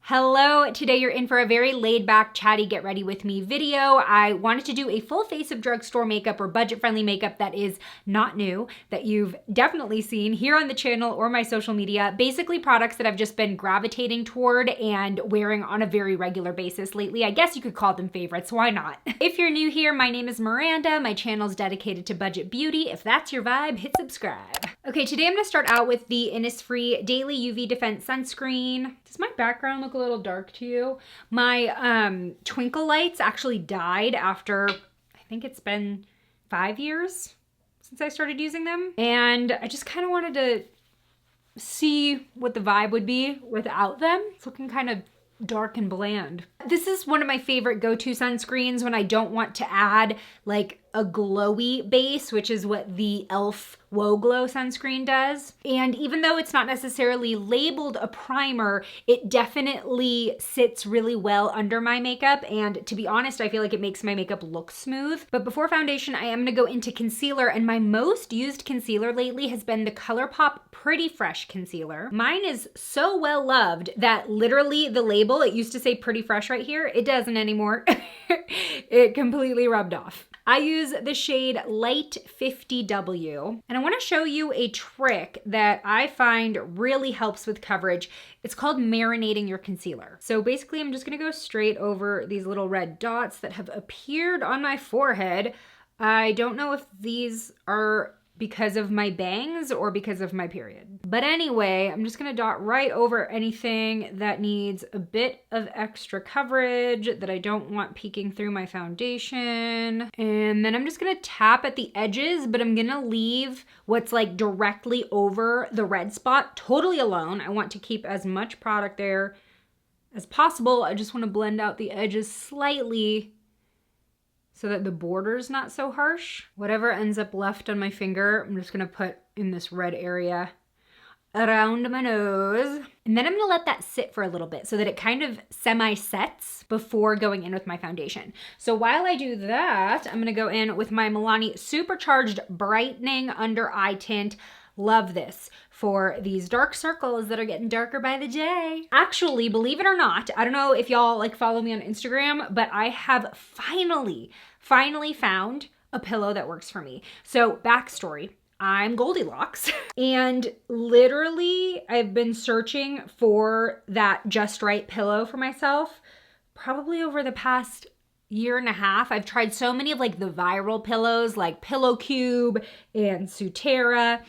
Hello, today you're in for a very laid back, chatty, get ready with me video. I wanted to do a full face of drugstore makeup or budget friendly makeup that is not new, that you've definitely seen here on the channel or my social media. Basically products that I've just been gravitating toward and wearing on a very regular basis lately. I guess you could call them favorites, why not? If you're new here, my name is Miranda. My channel is dedicated to budget beauty. If that's your vibe, hit subscribe. Okay, today I'm gonna start out with the Innisfree Daily UV Defense Sunscreen. Does my background look a little dark to you? My twinkle lights actually died after, I think it's been 5 years since I started using them. And I just kind of wanted to see what the vibe would be without them. It's looking kind of dark and bland. This is one of my favorite go-to sunscreens when I don't want to add like a glowy base, which is what the e.l.f. Whoa Glow sunscreen does. And even though it's not necessarily labeled a primer, it definitely sits really well under my makeup. And to be honest, I feel like it makes my makeup look smooth. But before foundation, I am gonna go into concealer, and my most used concealer lately has been the ColourPop Pretty Fresh concealer. Mine is so well loved that literally the label, it used to say Pretty Fresh right here, it doesn't anymore. It completely rubbed off. I use the shade Light 50W, and I want to show you a trick that I find really helps with coverage. It's called marinating your concealer. So basically I'm just gonna go straight over these little red dots that have appeared on my forehead. I don't know if these are because of my bangs or because of my period. But anyway, I'm just gonna dot right over anything that needs a bit of extra coverage that I don't want peeking through my foundation. And then I'm just gonna tap at the edges, but I'm gonna leave what's like directly over the red spot totally alone. I want to keep as much product there as possible. I just wanna blend out the edges slightly so that the border's not so harsh. Whatever ends up left on my finger, I'm just gonna put in this red area around my nose. And then I'm gonna let that sit for a little bit so that it kind of semi-sets before going in with my foundation. So while I do that, I'm gonna go in with my Milani Supercharged Brightening Under Eye Tint. Love this for these dark circles that are getting darker by the day. Actually, believe it or not, I don't know if y'all like follow me on Instagram, but I have finally found a pillow that works for me. So backstory, I'm Goldilocks and literally I've been searching for that just right pillow for myself probably over the past year and a half. I've tried so many of like the viral pillows like Pillow Cube and Sutera,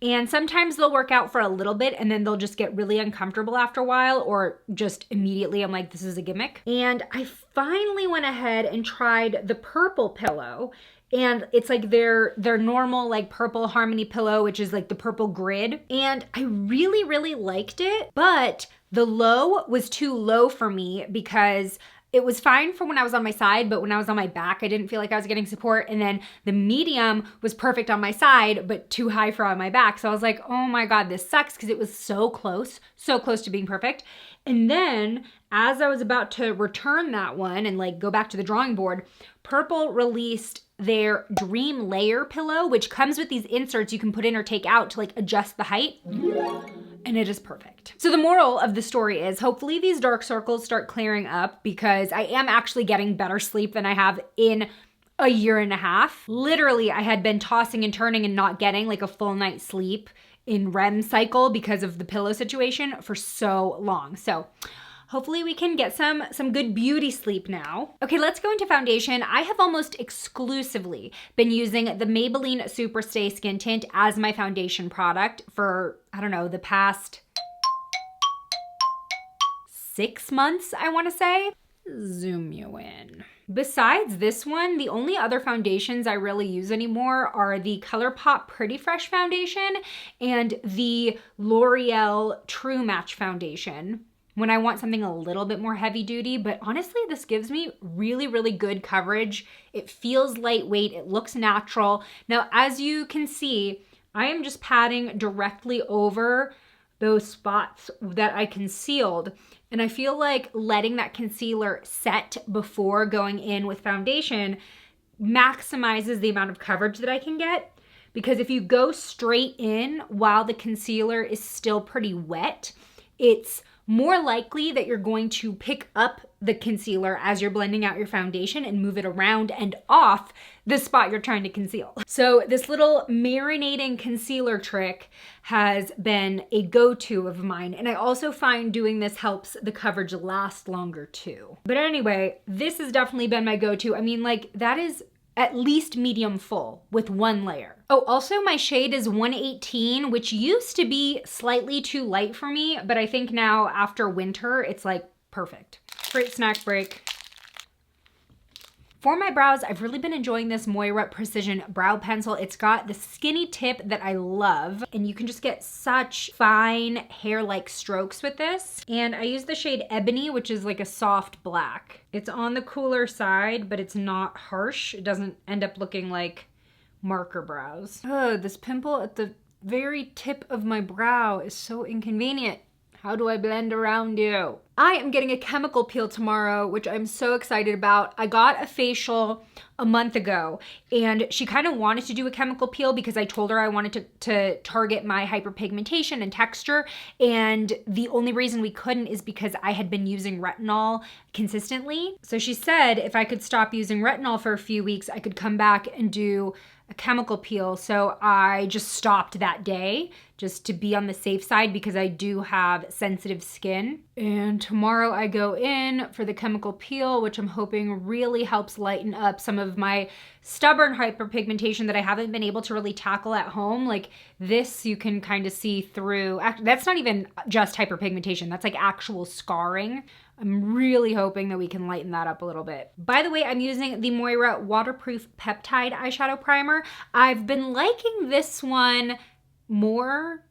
and sometimes they'll work out for a little bit and then they'll just get really uncomfortable after a while, or just immediately I'm like, this is a gimmick. And I finally went ahead and tried the purple pillow, and it's like their normal like purple Harmony pillow, which is like the purple grid. And I really liked it, but the low was too low for me because it was fine for when I was on my side, but when I was on my back, I didn't feel like I was getting support. And then the medium was perfect on my side, but too high for on my back. So I was like, oh my God, this sucks, because it was so close to being perfect. And then as I was about to return that one and like go back to the drawing board, Purple released their Dream Layer pillow, which comes with these inserts you can put in or take out to like adjust the height. And it is perfect. So the moral of the story is hopefully these dark circles start clearing up, because I am actually getting better sleep than I have in a year and a half. Literally, I had been tossing and turning and not getting like a full night's sleep in REM cycle because of the pillow situation for so long. So hopefully we can get some good beauty sleep now. Okay, let's go into foundation. I have almost exclusively been using the Maybelline Superstay Skin Tint as my foundation product for, I don't know, the past 6 months, I wanna say. Zoom you in. Besides this one, the only other foundations I really use anymore are the ColourPop Pretty Fresh foundation and the L'Oreal True Match foundation when I want something a little bit more heavy duty. But honestly, this gives me really good coverage. It feels lightweight, it looks natural. Now, as you can see, I am just patting directly over those spots that I concealed. And I feel like letting that concealer set before going in with foundation maximizes the amount of coverage that I can get. Because if you go straight in while the concealer is still pretty wet, it's more likely that you're going to pick up the concealer as you're blending out your foundation and move it around and off the spot you're trying to conceal. So this little marinating concealer trick has been a go-to of mine. And I also find doing this helps the coverage last longer too. But anyway, this has definitely been my go-to. I mean, like, that is at least medium full with one layer. Oh, also my shade is 118, which used to be slightly too light for me, but I think now after winter, it's like perfect. Great snack break. For my brows, I've really been enjoying this Moira Precision Brow Pencil. It's got the skinny tip that I love, and you can just get such fine hair-like strokes with this. And I use the shade Ebony, which is like a soft black. It's on the cooler side, but it's not harsh. It doesn't end up looking like marker brows. Oh, this pimple at the very tip of my brow is so inconvenient. How do I blend around you? I am getting a chemical peel tomorrow, which I'm so excited about. I got a facial a month ago, and she kind of wanted to do a chemical peel because I told her I wanted to target my hyperpigmentation and texture, and the only reason we couldn't is because I had been using retinol consistently. So she said if I could stop using retinol for a few weeks, I could come back and do a chemical peel. So I just stopped that day just to be on the safe side because I do have sensitive skin. And tomorrow I go in for the chemical peel, which I'm hoping really helps lighten up some of my stubborn hyperpigmentation that I haven't been able to really tackle at home. Like this, you can kind of see through. That's not even just hyperpigmentation. That's like actual scarring. I'm really hoping that we can lighten that up a little bit. By the way, I'm using the Moira Waterproof Peptide Eyeshadow Primer. I've been liking this one more,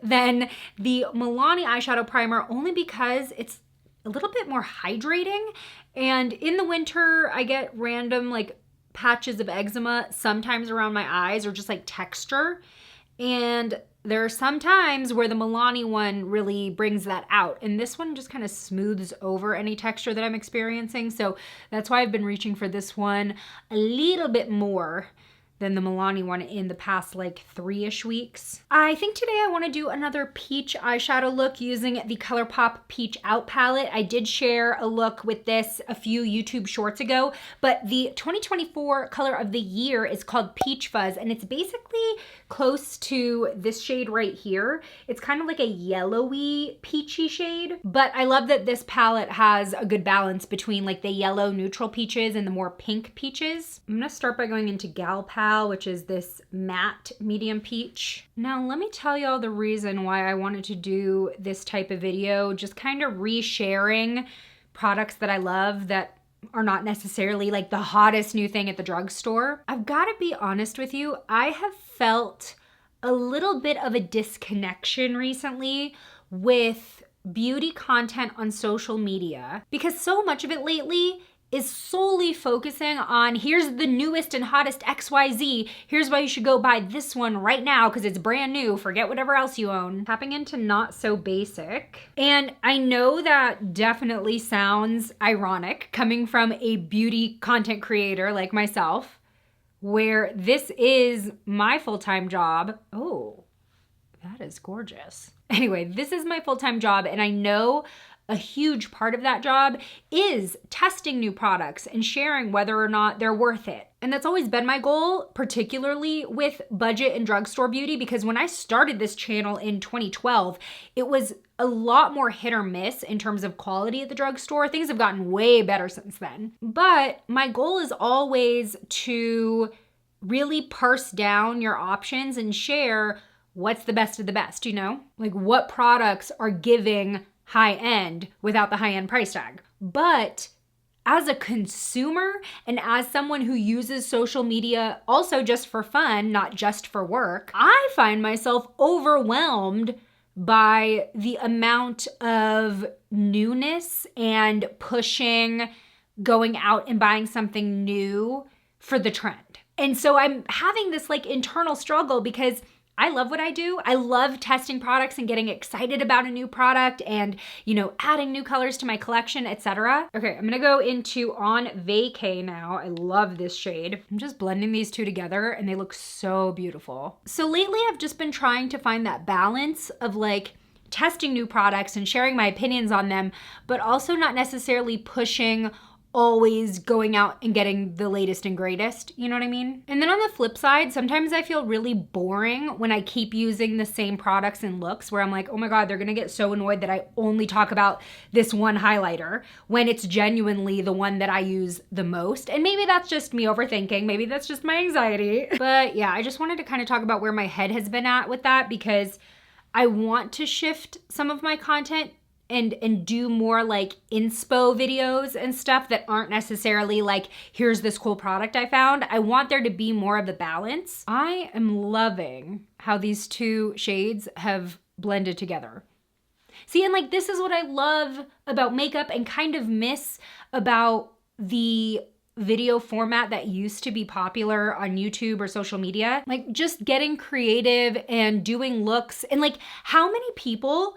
than the Milani Eyeshadow Primer, only because it's a little bit more hydrating. And in the winter, I get random like patches of eczema, sometimes around my eyes or just like texture. And there are some times where the Milani one really brings that out. And this one just kind of smooths over any texture that I'm experiencing. So that's why I've been reaching for this one a little bit more than the Milani one in the past like 3-ish weeks. I think today I want to do another peach eyeshadow look using the ColourPop Peach Out palette. I did share a look with this a few YouTube shorts ago, but the 2024 color of the year is called Peach Fuzz, and it's basically close to this shade right here. It's kind of like a yellowy peachy shade, but I love that this palette has a good balance between like the yellow neutral peaches and the more pink peaches. I'm gonna start by going into Gal Pal, which is this matte medium peach. Now let me tell y'all the reason why I wanted to do this type of video, just kind of resharing products that I love that are not necessarily like the hottest new thing at the drugstore. I've got to be honest with you, I have felt a little bit of a disconnection recently with beauty content on social media because so much of it lately is solely focusing on here's the newest and hottest XYZ. Here's why you should go buy this one right now because it's brand new. Forget whatever else you own. Tapping into Not So Basic. And I know that definitely sounds ironic coming from a beauty content creator like myself, where this is my full-time job. Oh, that is gorgeous. Anyway, this is my full-time job, and I know a huge part of that job is testing new products and sharing whether or not they're worth it. And that's always been my goal, particularly with budget and drugstore beauty, because when I started this channel in 2012, it was a lot more hit or miss in terms of quality at the drugstore. Things have gotten way better since then. But my goal is always to really parse down your options and share what's the best of the best, you know? Like what products are giving high end without the high end price tag. But as a consumer and as someone who uses social media also just for fun, not just for work, I find myself overwhelmed by the amount of newness and pushing, going out and buying something new for the trend. And so I'm having this like internal struggle because I love what I do. I love testing products and getting excited about a new product and, you know, adding new colors to my collection, etc. Okay, I'm gonna go into On Vacay now. I love this shade. I'm just blending these two together and they look so beautiful. So lately I've just been trying to find that balance of like testing new products and sharing my opinions on them, but also not necessarily pushing always going out and getting the latest and greatest, you know what I mean? And then on the flip side, sometimes I feel really boring when I keep using the same products and looks where I'm like, oh my God, they're gonna get so annoyed that I only talk about this one highlighter when it's genuinely the one that I use the most. And maybe that's just me overthinking, maybe that's just my anxiety. But yeah, I just wanted to kind of talk about where my head has been at with that, because I want to shift some of my content and do more like inspo videos and stuff that aren't necessarily like, here's this cool product I found. I want there to be more of a balance. I am loving how these two shades have blended together. See, and like, this is what I love about makeup and kind of miss about the video format that used to be popular on YouTube or social media. Like, just getting creative and doing looks, and like, how many people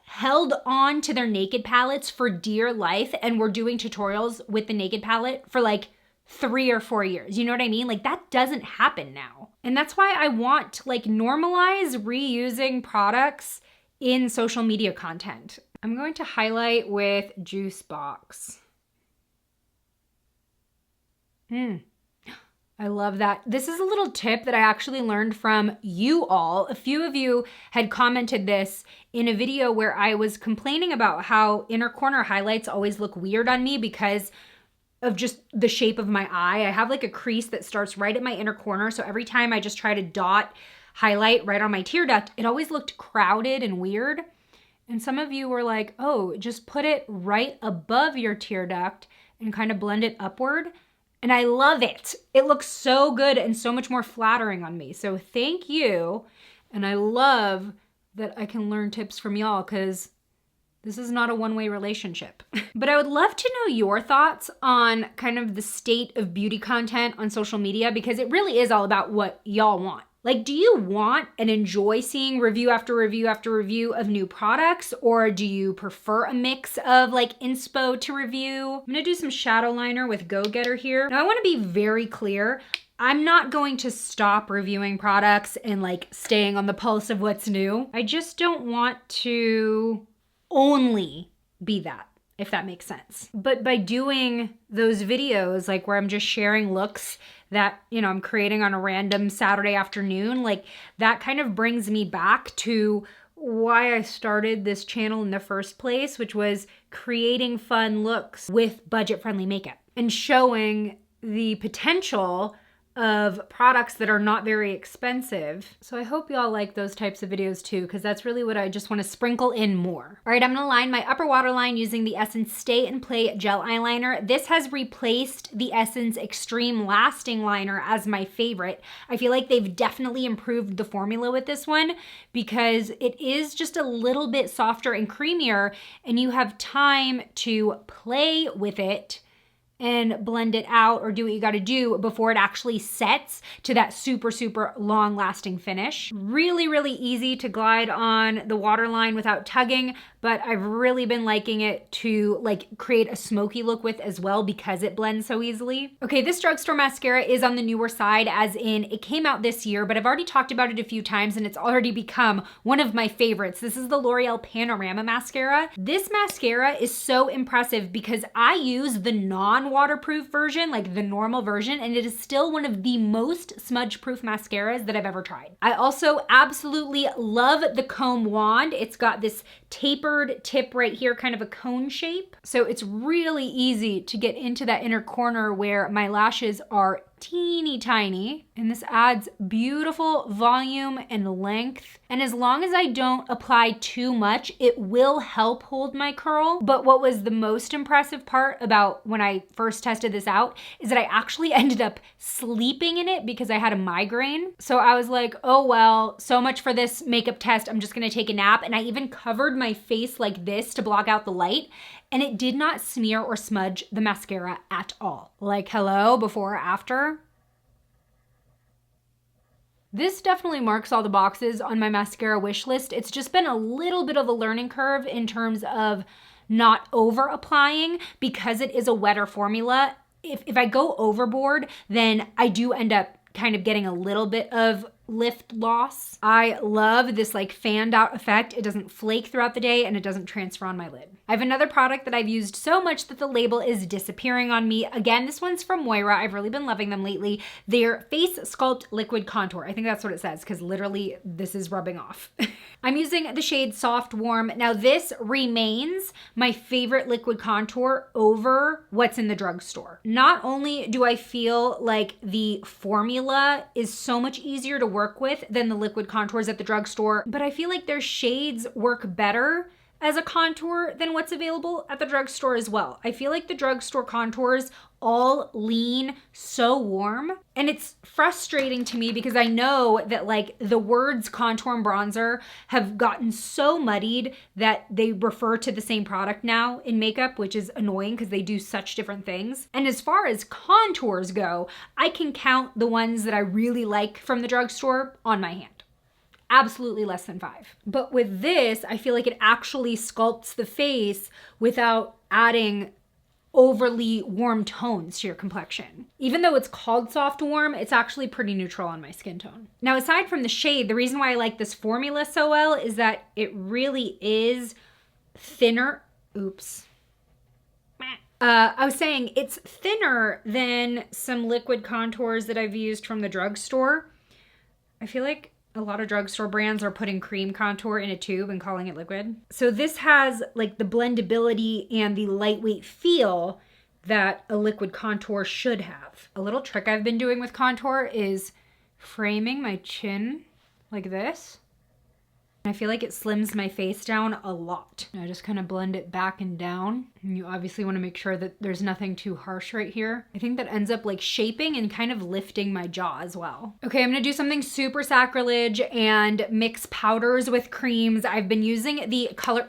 held on to their naked palettes for dear life and were doing tutorials with the naked palette for like 3 or 4 years. You know what I mean? Like, that doesn't happen now. And that's why I want to like normalize reusing products in social media content. I'm going to highlight with Juice Box. I love that. This is a little tip that I actually learned from you all. A few of you had commented this in a video where I was complaining about how inner corner highlights always look weird on me because of just the shape of my eye. I have like a crease that starts right at my inner corner. So every time I just try to dot highlight right on my tear duct, it always looked crowded and weird. And some of you were like, oh, just put it right above your tear duct and kind of blend it upward. And I love it. It looks so good and so much more flattering on me. So thank you. And I love that I can learn tips from y'all, because this is not a one-way relationship. But I would love to know your thoughts on kind of the state of beauty content on social media, because it really is all about what y'all want. Like, do you want and enjoy seeing review after review after review of new products? Or do you prefer a mix of like inspo to review? I'm gonna do some shadow liner with Go Getter here. Now I wanna be very clear. I'm not going to stop reviewing products and like staying on the pulse of what's new. I just don't want to only be that, if that makes sense. But by doing those videos, like where I'm just sharing looks that, you know, I'm creating on a random Saturday afternoon, like that kind of brings me back to why I started this channel in the first place, which was creating fun looks with budget-friendly makeup and showing the potential of products that are not very expensive. So I hope y'all like those types of videos too, because that's really what I just want to sprinkle in more. All right, I'm gonna line my upper waterline using the Essence Stay and Play gel eyeliner. This has replaced the Essence Extreme Lasting Liner as my favorite. I feel like they've definitely improved the formula with this one, because it is just a little bit softer and creamier, and you have time to play with it and blend it out or do what you gotta do before it actually sets to that super, super long lasting finish. Really, really easy to glide on the waterline without tugging, but I've really been liking it to like create a smoky look with as well, because it blends so easily. Okay, this drugstore mascara is on the newer side, as in it came out this year, but I've already talked about it a few times and it's already become one of my favorites. This is the L'Oreal Panorama Mascara. This mascara is so impressive because I use the non-waterproof version, like the normal version, and it is still one of the most smudge-proof mascaras that I've ever tried. I also absolutely love the comb wand. It's got this tapered tip right here, kind of a cone shape. So it's really easy to get into that inner corner where my lashes are teeny tiny, and this adds beautiful volume and length. And as long as I don't apply too much, it will help hold my curl. But what was the most impressive part about when I first tested this out is that I actually ended up sleeping in it because I had a migraine. So I was like, oh well, so much for this makeup test, I'm just gonna take a nap. And I even covered my face like this to block out the light, and it did not smear or smudge the mascara at all. Like, hello, before or after? This definitely marks all the boxes on my mascara wish list. It's just been a little bit of a learning curve in terms of not over applying, because it is a wetter formula. If I go overboard, then I do end up kind of getting a little bit of lift loss. I love this like fanned out effect. It doesn't flake throughout the day and it doesn't transfer on my lid. I have another product that I've used so much that the label is disappearing on me. Again, this one's from Moira. I've really been loving them lately. Their Face Sculpt Liquid Contour. I think that's what it says because literally this is rubbing off. I'm using the shade Soft Warm. Now this remains my favorite liquid contour over what's in the drugstore. Not only do I feel like the formula is so much easier to work with than the liquid contours at the drugstore, but I feel like their shades work better as a contour than what's available at the drugstore as well. I feel like the drugstore contours all lean so warm, and it's frustrating to me because I know that like the words contour and bronzer have gotten so muddied that they refer to the same product now in makeup, which is annoying because they do such different things. And as far as contours go, I can count the ones that I really like from the drugstore on my hand. Absolutely less than 5. But with this, I feel like it actually sculpts the face without adding overly warm tones to your complexion. Even though it's called Soft Warm, it's actually pretty neutral on my skin tone. Now, aside from the shade, the reason why I like this formula so well is that it really is thinner. Oops. I was saying it's thinner than some liquid contours that I've used from the drugstore. I feel like a lot of drugstore brands are putting cream contour in a tube and calling it liquid. So this has like the blendability and the lightweight feel that a liquid contour should have. A little trick I've been doing with contour is framing my chin like this. I feel like it slims my face down a lot. I just kind of blend it back and down. And you obviously want to make sure that there's nothing too harsh right here. I think that ends up like shaping and kind of lifting my jaw as well. Okay, I'm gonna do something super sacrilege and mix powders with creams. I've been using the color.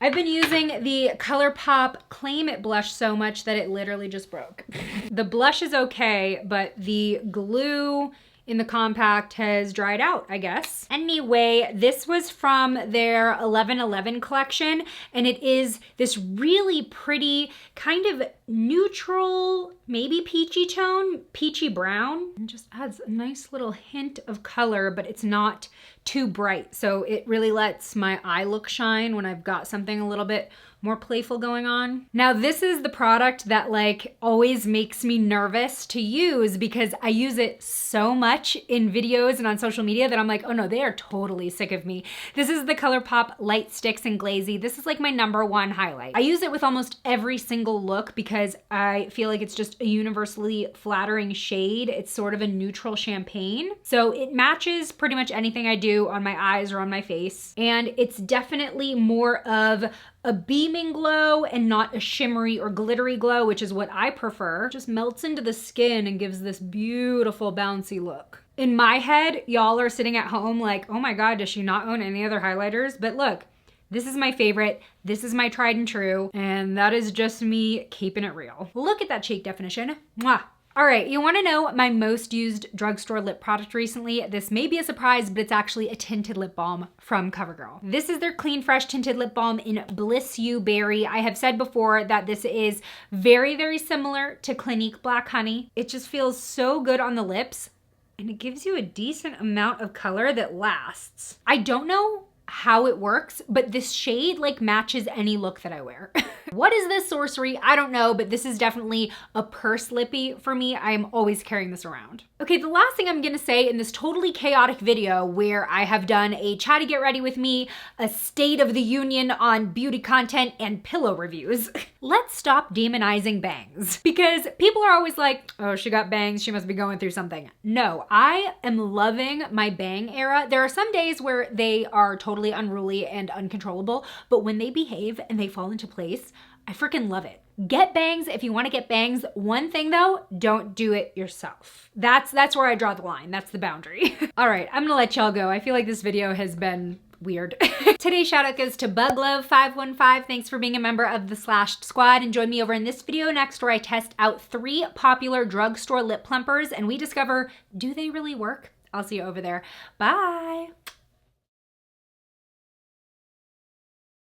I've been using the ColourPop Claim It blush so much that it literally just broke. The blush is okay, but the glue in the compact has dried out, I guess. Anyway, this was from their 11/11 collection, and it is this really pretty kind of neutral, maybe peachy tone, peachy brown. It just adds a nice little hint of color, but it's not too bright. So it really lets my eye look shine when I've got something a little bit more playful going on. Now this is the product that like always makes me nervous to use because I use it so much in videos and on social media that I'm like, oh no, they are totally sick of me. This is the ColourPop Light Sticks and Glazy. This is like my #1 highlight. I use it with almost every single look because I feel like it's just a universally flattering shade. It's sort of a neutral champagne. So it matches pretty much anything I do on my eyes or on my face. And it's definitely more of a beaming glow and not a shimmery or glittery glow, which is what I prefer. Just melts into the skin and gives this beautiful bouncy look. In my head, y'all are sitting at home like, oh my God, does she not own any other highlighters? But look, this is my favorite. This is my tried and true. And that is just me keeping it real. Look at that cheek definition. Mwah. All right, you wanna know my most used drugstore lip product recently? This may be a surprise, but it's actually a tinted lip balm from CoverGirl. This is their Clean Fresh Tinted Lip Balm in Bliss You Berry. I have said before that this is very, very similar to Clinique Black Honey. It just feels so good on the lips, and it gives you a decent amount of color that lasts. I don't know how it works, but this shade like matches any look that I wear. What is this sorcery? I don't know, but this is definitely a purse lippy for me. I am always carrying this around. Okay, the last thing I'm gonna say in this totally chaotic video where I have done a Chatty Get Ready With Me, a State of the Union on beauty content and pillow reviews. Let's stop demonizing bangs because people are always like, oh, she got bangs, she must be going through something. No, I am loving my bang era. There are some days where they are totally unruly and uncontrollable, but when they behave and they fall into place, I freaking love it. Get bangs if you want to get bangs. One thing though, don't do it yourself. That's where I draw the line. That's the boundary. All right, I'm gonna let y'all go. I feel like this video has been weird. Today's shout out goes to BugLove515. Thanks for being a member of the Slashed Squad, and join me over in this video next where I test out 3 popular drugstore lip plumpers and we discover, do they really work? I'll see you over there. Bye.